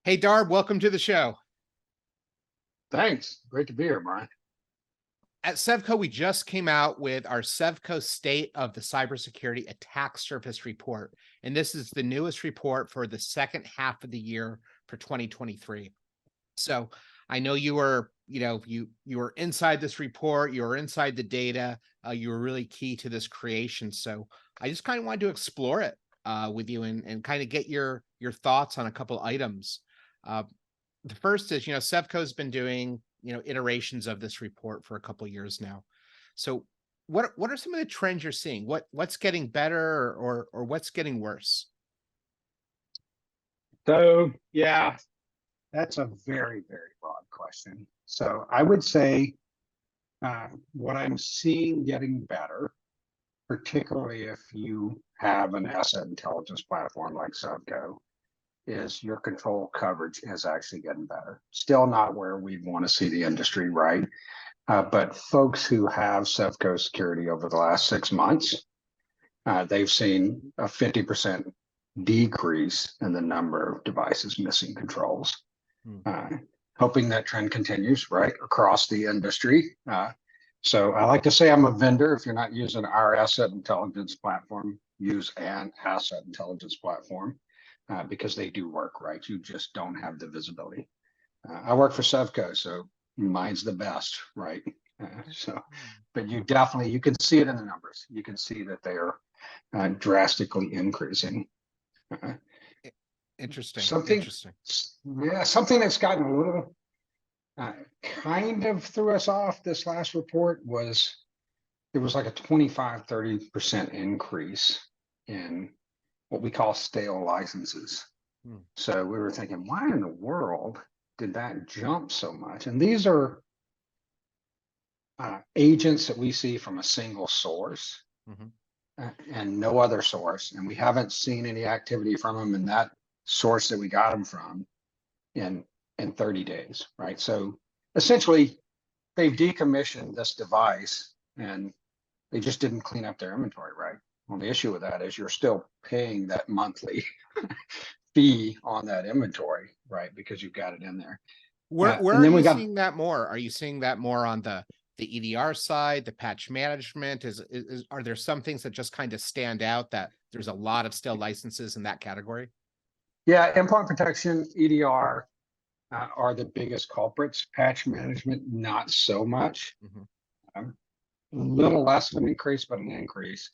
Hey, Darb, welcome to the show. Thanks. Great to be here, Brian. At Sevco, we just came out with our Sevco State of the Cybersecurity Attack Surface Report. And this is the newest report for the second half of the year for 2023. So I know you were, you were inside this report, you were inside the data, you were really key to this creation. So I just kind of wanted to explore it with you and kind of get your thoughts on a couple items. The first is, Sevco's been doing, iterations of this report for a couple years now. So what are some of the trends you're seeing? What's getting better or what's getting worse? So, yeah, that's a very, very broad question. So I would say what I'm seeing getting better, particularly if you have an asset intelligence platform like Sevco, is your control coverage is actually getting better. Still not where we want to see the industry, right? But folks who have Sevco security over the last 6 months, they've seen a 50% decrease in the number of devices missing controls. Hoping that trend continues right across the industry. So I like to say I'm a vendor. If you're not using our asset intelligence platform, use an asset intelligence platform because they do work, right? You just don't have the visibility. I work for Sevco, so mine's the best, right? But you can see it in the numbers. You can see that they are drastically increasing. Interesting. Something that's gotten a little kind of threw us off this last report was there was like a 25-30% increase in what we call stale licenses. So we were thinking, why in the world did that jump so much? And these are agents that we see from a single source and no other source. And we haven't seen any activity from them in that source that we got them from in 30 days, right? So essentially, they've decommissioned this device and they just didn't clean up their inventory, right? Well, the issue with that is you're still paying that monthly fee on that inventory, right? Because you've got it in there. Where are you seeing that more? Are you seeing that more on the EDR side, the patch management? Are there some things that just kind of stand out that there's a lot of stale licenses in that category? Yeah, endpoint protection, EDR are the biggest culprits. Patch management, not so much. A little less of an increase, but an increase.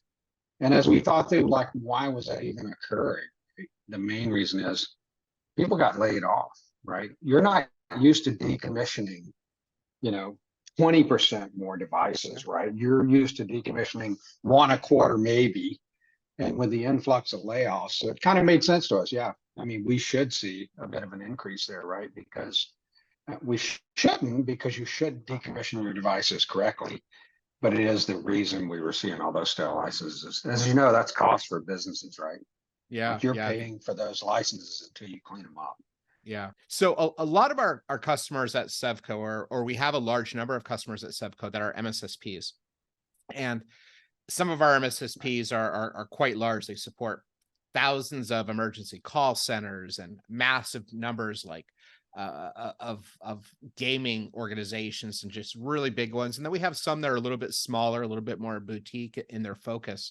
And as we thought through, like, why was that even occurring? The main reason is people got laid off, right? You're not used to decommissioning, 20% more devices, right? You're used to decommissioning one a quarter, maybe. And with the influx of layoffs, so it kind of made sense to us. Yeah. I mean, we should see a bit of an increase there, right? Because we shouldn't, because you should decommission your devices correctly. But it is the reason we were seeing all those stale licenses. As you know, that's cost for businesses, right? Yeah. Like you're paying for those licenses until you clean them up. Yeah. So a lot of our customers at Sevco, or we have a large number of customers at Sevco that are MSSPs. And some of our MSSPs are quite large. They support thousands of emergency call centers and massive numbers like of gaming organizations and just really big ones. And then we have some that are a little bit smaller, a little bit more boutique in their focus.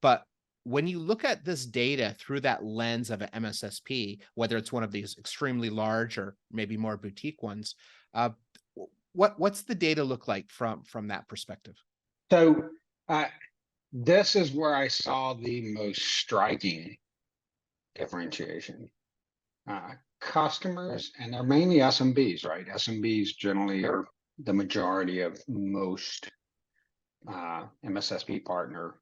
But when you look at this data through that lens of an MSSP, whether it's one of these extremely large or maybe more boutique ones, what's the data look like from that perspective? So this is where I saw the most striking differentiation. Customers, and they're mainly SMBs, right? SMBs generally are the majority of most MSSP partner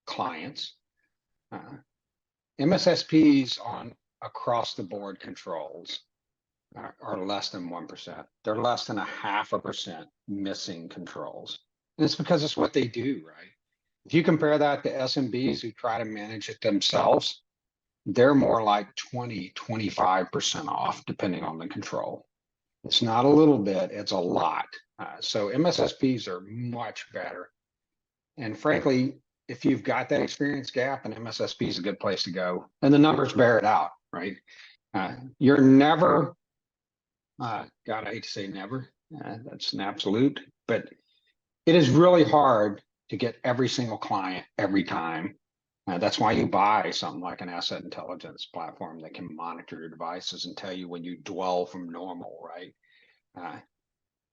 clients. MSSPs on across the board controls are less than 1%. They're less than 0.5% missing controls. And it's because it's what they do, right? If you compare that to SMBs who try to manage it themselves, they're more like 20-25% off, depending on the control. It's not a little bit, it's a lot. So MSSPs are much better. And frankly, if you've got that experience gap, an MSSP is a good place to go. And the numbers bear it out, right? You're never, God, I hate to say never, that's an absolute, but it is really hard to get every single client every time. That's why you buy something like an asset intelligence platform that can monitor your devices and tell you when you dwell from normal, right?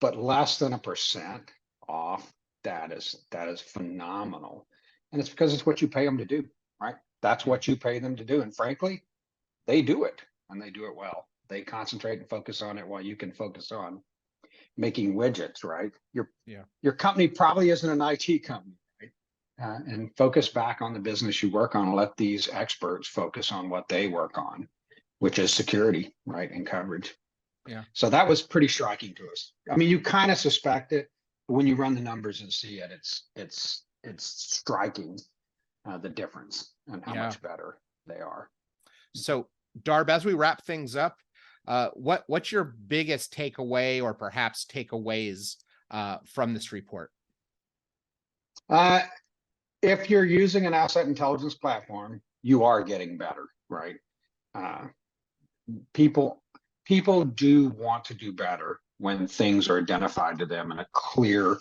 But less than 1% off, that is phenomenal. And it's because it's what you pay them to do, right? That's what you pay them to do. And frankly, they do it and they do it well. They concentrate and focus on it while you can focus on making widgets, right? Your company probably isn't an IT company, right? And focus back on the business you work on. Let these experts focus on what they work on, which is security, right, and coverage. Yeah. So that was pretty striking to us. I mean, you kind of suspect it, but when you run the numbers and see it, it's striking, the difference and how much better they are. So, Darb, as we wrap things up, what's your biggest takeaway or perhaps takeaways from this report? If you're using an asset intelligence platform, you are getting better, right? People do want to do better when things are identified to them in a clear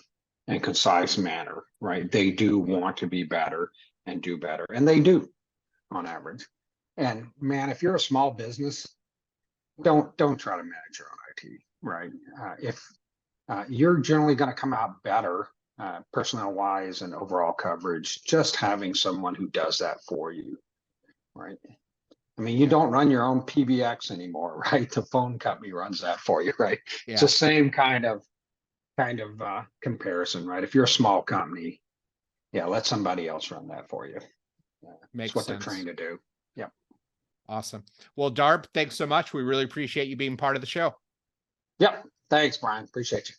and concise manner, right? They do want to be better and do better, and they do on average. And man, if you're a small business, don't try to manage your own IT, right? If you're generally going to come out better, personnel wise and overall coverage, just having someone who does that for you, right? I mean, you don't run your own PBX anymore, right? The phone company runs that for you, right? It's the same kind of comparison, right? If you're a small company, let somebody else run that for you. That's what they're trained to do. Yep. Awesome. Well, Darb, thanks so much. We really appreciate you being part of the show. Yep. Thanks, Brian. Appreciate you.